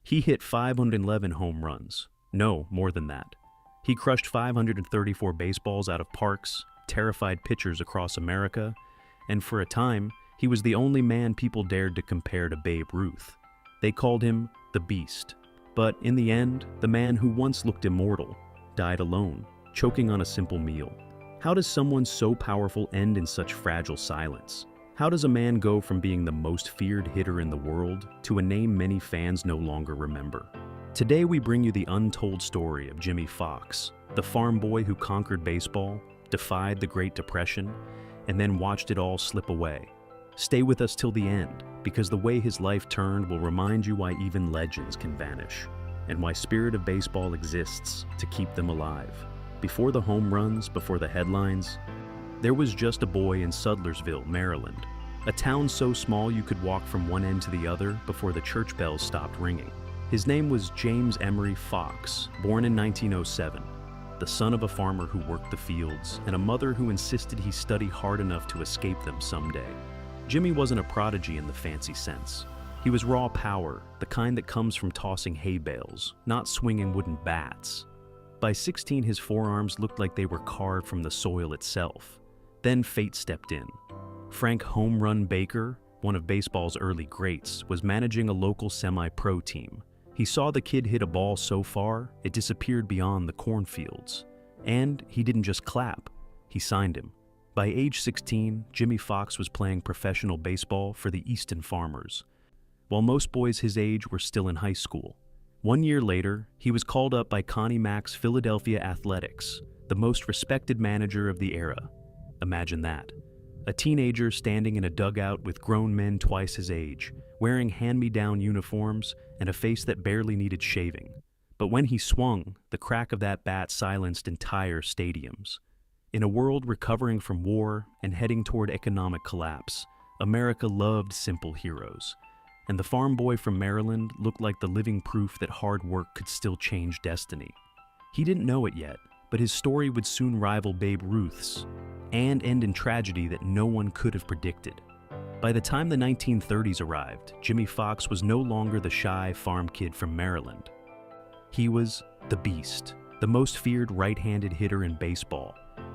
He hit 511 home runs. No, more than that. He crushed 534 baseballs out of parks, terrified pitchers across America, and for a time, he was the only man people dared to compare to Babe Ruth. They called him the Beast. But in the end, the man who once looked immortal died alone, choking on a simple meal. How does someone so powerful end in such fragile silence? How does a man go from being the most feared hitter in the world to a name many fans no longer remember? Today we bring you the untold story of Jimmie Foxx, the farm boy who conquered baseball, defied the Great Depression, and then watched it all slip away. Stay with us till the end, because the way his life turned will remind you why even legends can vanish, and why Spirit of Baseball exists to keep them alive. Before the home runs, before the headlines, there was just a boy in Sudlersville, Maryland, a town so small you could walk from one end to the other before the church bells stopped ringing. His name was James Emery Fox, born in 1907, the son of a farmer who worked the fields and a mother who insisted he study hard enough to escape them someday. Jimmie wasn't a prodigy in the fancy sense. He was raw power, the kind that comes from tossing hay bales, not swinging wooden bats. By 16, his forearms looked like they were carved from the soil itself. Then fate stepped in. Frank Home Run Baker, one of baseball's early greats, was managing a local semi-pro team. He saw the kid hit a ball so far, it disappeared beyond the cornfields. And he didn't just clap, he signed him. By age 16, Jimmie Foxx was playing professional baseball for the Easton Farmers, while most boys his age were still in high school. 1 year later, he was called up by Connie Mack's Philadelphia Athletics, the most respected manager of the era. Imagine that. A teenager standing in a dugout with grown men twice his age, wearing hand-me-down uniforms and a face that barely needed shaving. But when he swung, the crack of that bat silenced entire stadiums. In a world recovering from war and heading toward economic collapse, America loved simple heroes. And the farm boy from Maryland looked like the living proof that hard work could still change destiny. He didn't know it yet, but his story would soon rival Babe Ruth's, and end in tragedy that no one could have predicted. By the time the 1930s arrived, Jimmie Foxx was no longer the shy farm kid from Maryland. He was the Beast, the most feared right-handed hitter in baseball.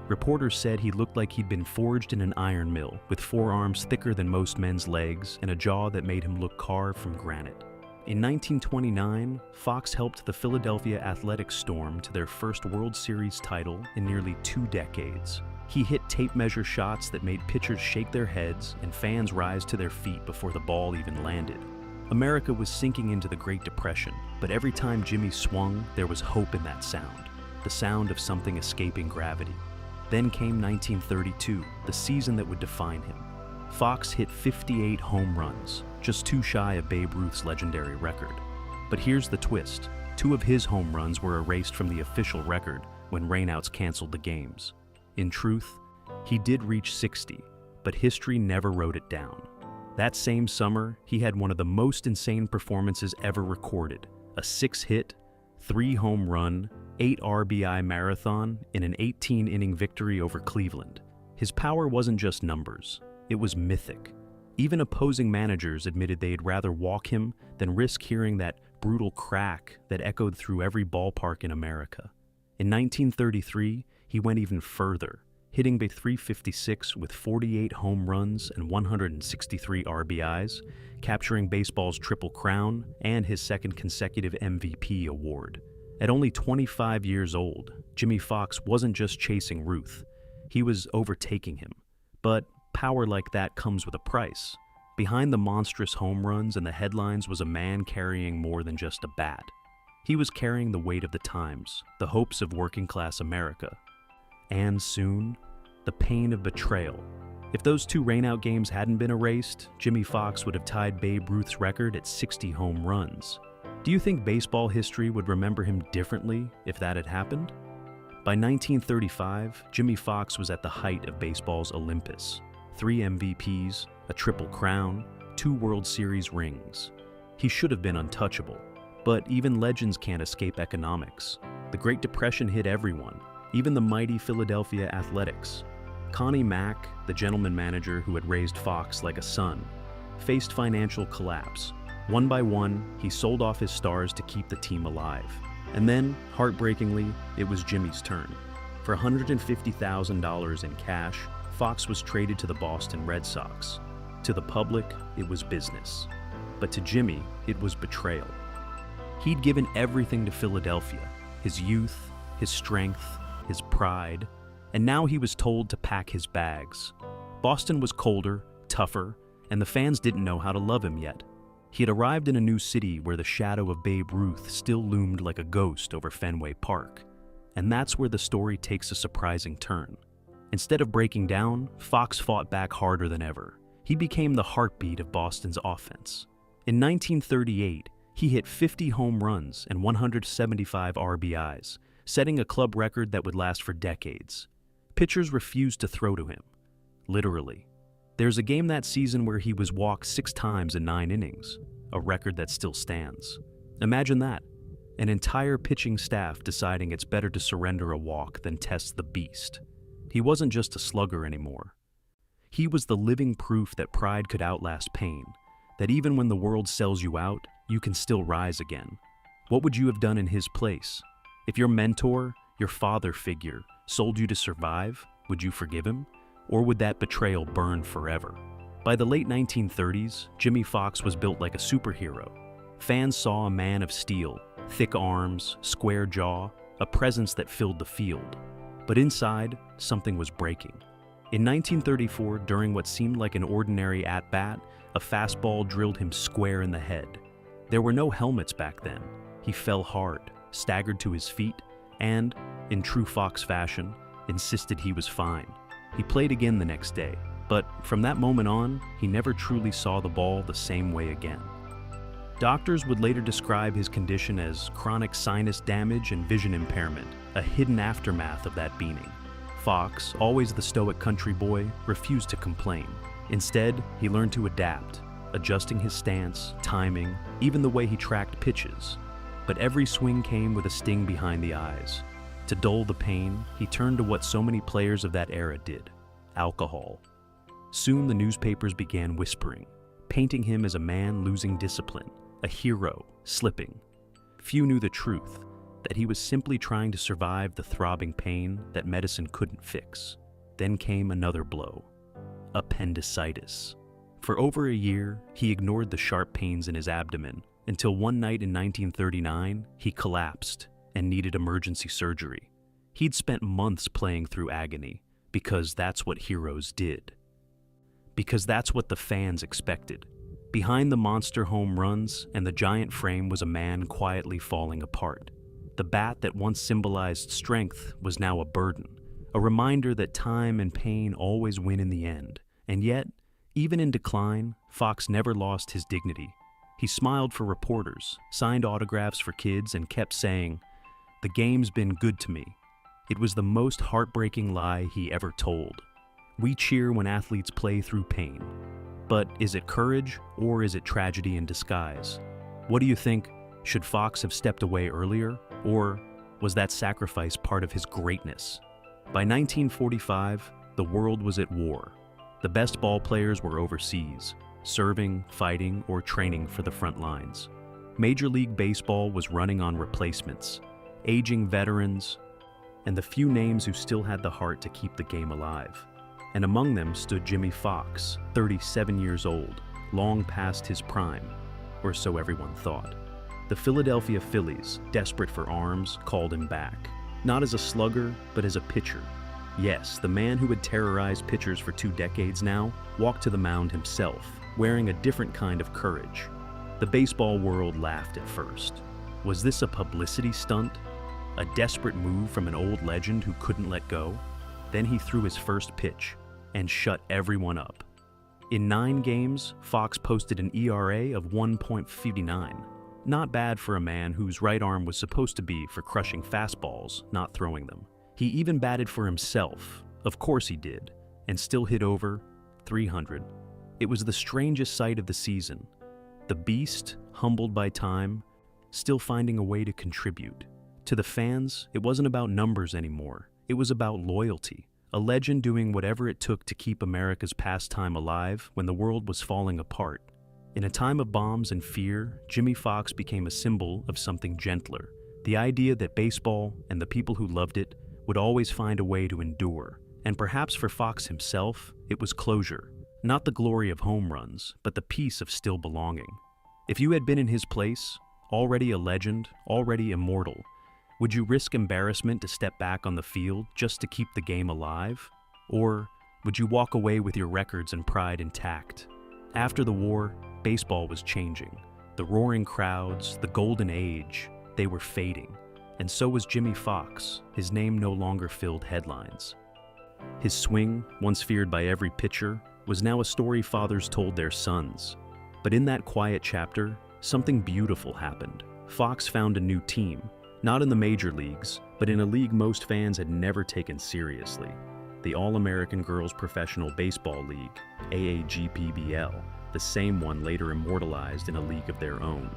Reporters said he looked like he'd been forged in an iron mill, with forearms thicker than most men's legs and a jaw that made him look carved from granite. In 1929, Foxx helped the Philadelphia Athletics storm to their first World Series title in nearly 2 decades. He hit tape measure shots that made pitchers shake their heads and fans rise to their feet before the ball even landed. America was sinking into the Great Depression, but every time Jimmie swung, there was hope in that sound, the sound of something escaping gravity. Then came 1932, the season that would define him. Foxx hit 58 home runs, just 2 shy of Babe Ruth's legendary record. But here's the twist. 2 of his home runs were erased from the official record when rainouts canceled the games. In truth, he did reach 60, but history never wrote it down. That same summer, he had one of the most insane performances ever recorded, a 6-hit, 3-home run, 8 RBI marathon in an 18-inning victory over Cleveland. His power wasn't just numbers, it was mythic. Even opposing managers admitted they'd rather walk him than risk hearing that brutal crack that echoed through every ballpark in America. In 1933, he went even further, hitting .356 with 48 home runs and 163 RBIs, capturing baseball's Triple Crown and his second consecutive MVP award. At only 25 years old, Jimmie Foxx wasn't just chasing Ruth, he was overtaking him. But power like that comes with a price. Behind the monstrous home runs and the headlines was a man carrying more than just a bat. He was carrying the weight of the times, the hopes of working-class America. And soon, the pain of betrayal. If those 2 rainout games hadn't been erased, Jimmie Foxx would have tied Babe Ruth's record at 60 home runs. Do you think baseball history would remember him differently if that had happened? By 1935, Jimmie Foxx was at the height of baseball's Olympus. 3 MVPs, a Triple Crown, 2 World Series rings. He should have been untouchable. But even legends can't escape economics. The Great Depression hit everyone, even the mighty Philadelphia Athletics. Connie Mack, the gentleman manager who had raised Foxx like a son, faced financial collapse. One by one, he sold off his stars to keep the team alive. And then, heartbreakingly, it was Jimmie's turn. For $150,000 in cash, Foxx was traded to the Boston Red Sox. To the public, it was business. But to Jimmie, it was betrayal. He'd given everything to Philadelphia, his youth, his strength, his pride, and now he was told to pack his bags. Boston was colder, tougher, and the fans didn't know how to love him yet. He had arrived in a new city where the shadow of Babe Ruth still loomed like a ghost over Fenway Park. And that's where the story takes a surprising turn. Instead of breaking down, Foxx fought back harder than ever. He became the heartbeat of Boston's offense. In 1938, he hit 50 home runs and 175 RBIs, setting a club record that would last for decades. Pitchers refused to throw to him. Literally. There's a game that season where he was walked 6 times in 9 innings, a record that still stands. Imagine that. An entire pitching staff deciding it's better to surrender a walk than test the beast. He wasn't just a slugger anymore. He was the living proof that pride could outlast pain, that even when the world sells you out, you can still rise again. What would you have done in his place? If your mentor, your father figure, sold you to survive, would you forgive him? Or would that betrayal burn forever? By the late 1930s, Jimmie Foxx was built like a superhero. Fans saw a man of steel, thick arms, square jaw, a presence that filled the field. But inside, something was breaking. In 1934, during what seemed like an ordinary at-bat, a fastball drilled him square in the head. There were no helmets back then. He fell hard, staggered to his feet, and, in true Foxx fashion, insisted he was fine. He played again the next day, but from that moment on, he never truly saw the ball the same way again. Doctors would later describe his condition as chronic sinus damage and vision impairment, a hidden aftermath of that beating. Foxx, always the stoic country boy, refused to complain. Instead, he learned to adapt, adjusting his stance, timing, even the way he tracked pitches. But every swing came with a sting behind the eyes. To dull the pain, he turned to what so many players of that era did: alcohol. Soon the newspapers began whispering, painting him as a man losing discipline, a hero slipping. Few knew the truth, that he was simply trying to survive the throbbing pain that medicine couldn't fix. Then came another blow: appendicitis. For over a year, he ignored the sharp pains in his abdomen, until one night in 1939, he collapsed and needed emergency surgery. He'd spent months playing through agony, because that's what heroes did. Because that's what the fans expected. Behind the monster home runs and the giant frame was a man quietly falling apart. The bat that once symbolized strength was now a burden, a reminder that time and pain always win in the end. And yet, even in decline, Foxx never lost his dignity. He smiled for reporters, signed autographs for kids, and kept saying, "The game's been good to me." It was the most heartbreaking lie he ever told. We cheer when athletes play through pain. But is it courage, or is it tragedy in disguise? What do you think? Should Foxx have stepped away earlier, or was that sacrifice part of his greatness? By 1945, the world was at war. The best ball players were overseas, serving, fighting, or training for the front lines. Major League Baseball was running on replacements, aging veterans, and the few names who still had the heart to keep the game alive. And among them stood Jimmie Foxx, 37 years old, long past his prime, or so everyone thought. The Philadelphia Phillies, desperate for arms, called him back. Not as a slugger, but as a pitcher. Yes, the man who had terrorized pitchers for 2 decades now walked to the mound himself, wearing a different kind of courage. The baseball world laughed at first. Was this a publicity stunt? A desperate move from an old legend who couldn't let go? Then he threw his first pitch and shut everyone up. In 9 games, Foxx posted an ERA of 1.59. Not bad for a man whose right arm was supposed to be for crushing fastballs, not throwing them. He even batted for himself. Of course he did, and still hit over 300. It was the strangest sight of the season. The beast, humbled by time, still finding a way to contribute. To the fans, it wasn't about numbers anymore. It was about loyalty. A legend doing whatever it took to keep America's pastime alive when the world was falling apart. In a time of bombs and fear, Jimmie Foxx became a symbol of something gentler. The idea that baseball and the people who loved it would always find a way to endure. And perhaps for Foxx himself, it was closure. Not the glory of home runs, but the peace of still belonging. If you had been in his place, already a legend, already immortal, would you risk embarrassment to step back on the field just to keep the game alive? Or would you walk away with your records and pride intact? After the war, baseball was changing. The roaring crowds, the golden age, they were fading. And so was Jimmie Foxx. His name no longer filled headlines. His swing, once feared by every pitcher, was now a story fathers told their sons. But in that quiet chapter, something beautiful happened. Foxx found a new team, not in the major leagues, but in a league most fans had never taken seriously, the All-American Girls Professional Baseball League, AAGPBL, the same one later immortalized in a league of their own.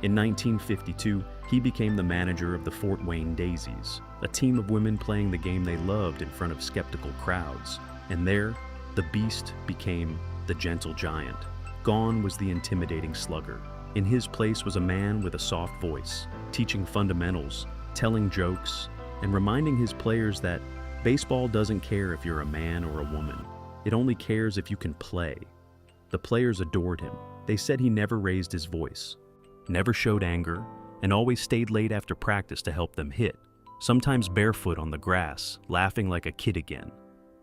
In 1952, he became the manager of the Fort Wayne Daisies, a team of women playing the game they loved in front of skeptical crowds. And there, the beast became the gentle giant. Gone was the intimidating slugger. In his place was a man with a soft voice, teaching fundamentals, telling jokes, and reminding his players that baseball doesn't care if you're a man or a woman. It only cares if you can play. The players adored him. They said he never raised his voice, never showed anger, and always stayed late after practice to help them hit, sometimes barefoot on the grass, laughing like a kid again.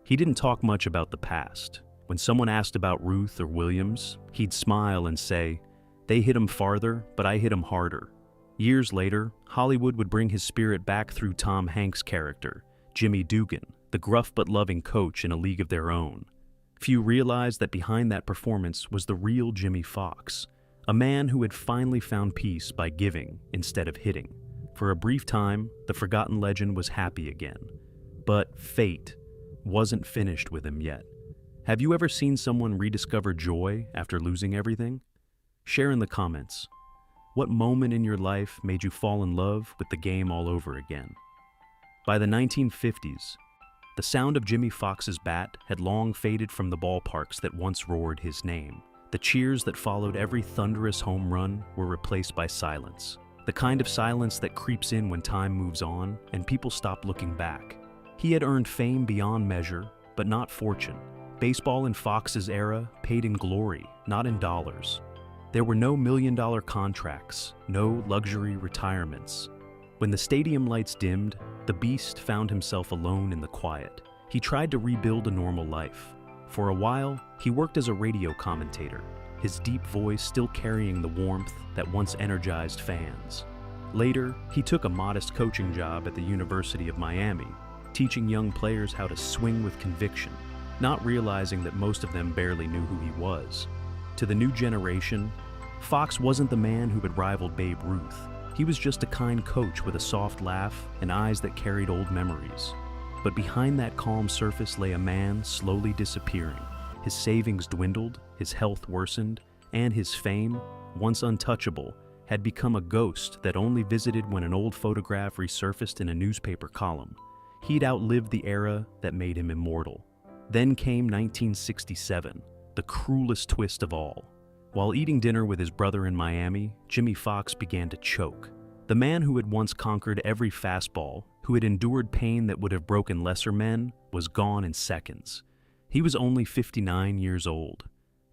He didn't talk much about the past. When someone asked about Ruth or Williams, he'd smile and say, "They hit him farther, but I hit him harder." Years later, Hollywood would bring his spirit back through Tom Hanks' character, Jimmy Dugan, the gruff but loving coach in a league of their own. Few realized that behind that performance was the real Jimmie Foxx, a man who had finally found peace by giving instead of hitting. For a brief time, the forgotten legend was happy again. But fate wasn't finished with him yet. Have you ever seen someone rediscover joy after losing everything? Share in the comments. What moment in your life made you fall in love with the game all over again? By the 1950s, the sound of Jimmie Foxx's bat had long faded from the ballparks that once roared his name. The cheers that followed every thunderous home run were replaced by silence. The kind of silence that creeps in when time moves on and people stop looking back. He had earned fame beyond measure, but not fortune. Baseball in Foxx's era paid in glory, not in dollars. There were no million-dollar contracts, no luxury retirements. When the stadium lights dimmed, the beast found himself alone in the quiet. He tried to rebuild a normal life. For a while, he worked as a radio commentator, his deep voice still carrying the warmth that once energized fans. Later, he took a modest coaching job at the University of Miami, teaching young players how to swing with conviction, not realizing that most of them barely knew who he was. To the new generation, Foxx wasn't the man who had rivaled Babe Ruth. He was just a kind coach with a soft laugh and eyes that carried old memories. But behind that calm surface lay a man slowly disappearing. His savings dwindled, his health worsened, and his fame, once untouchable, had become a ghost that only visited when an old photograph resurfaced in a newspaper column. He'd outlived the era that made him immortal. Then came 1967, the cruelest twist of all. While eating dinner with his brother in Miami, Jimmie Foxx began to choke. The man who had once conquered every fastball, who had endured pain that would have broken lesser men, was gone in seconds. He was only 59 years old,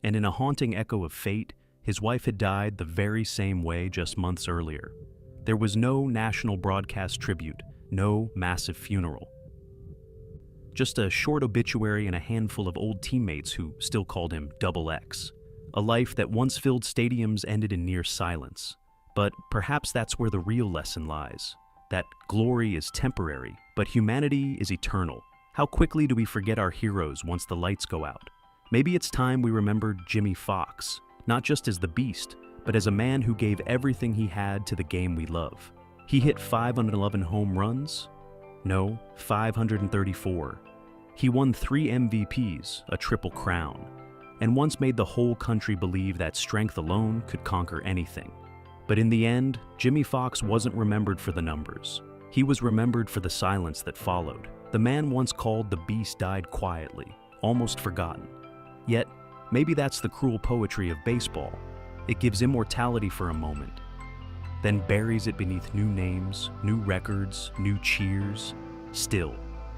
and in a haunting echo of fate, his wife had died the very same way just months earlier. There was no national broadcast tribute, no massive funeral. Just a short obituary and a handful of old teammates who still called him Double X. A life that once filled stadiums ended in near silence. But perhaps that's where the real lesson lies. That glory is temporary, but humanity is eternal. How quickly do we forget our heroes once the lights go out? Maybe it's time we remembered Jimmie Foxx, not just as the beast, but as a man who gave everything he had to the game we love. He hit 511 home runs? No, 534. He won 3 MVPs, a triple crown, and once made the whole country believe that strength alone could conquer anything. But in the end, Jimmie Foxx wasn't remembered for the numbers. He was remembered for the silence that followed. The man once called the beast died quietly, almost forgotten. Yet, maybe that's the cruel poetry of baseball. It gives immortality for a moment, then buries it beneath new names, new records, new cheers. Still,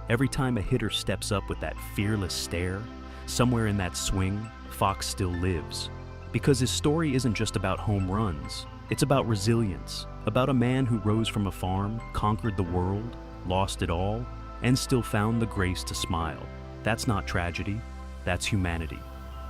every time a hitter steps up with that fearless stare, somewhere in that swing, Foxx still lives. Because his story isn't just about home runs, it's about resilience, about a man who rose from a farm, conquered the world, lost it all, and still found the grace to smile. That's not tragedy, that's humanity.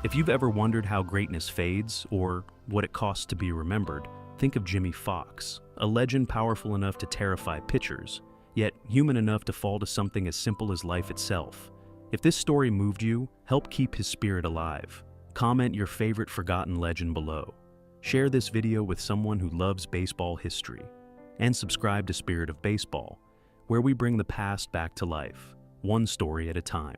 If you've ever wondered how greatness fades, or what it costs to be remembered, think of Jimmie Foxx, a legend powerful enough to terrify pitchers, yet human enough to fall to something as simple as life itself. If this story moved you, help keep his spirit alive. Comment your favorite forgotten legend below. Share this video with someone who loves baseball history. And subscribe to Spirit of Baseball, where we bring the past back to life, one story at a time.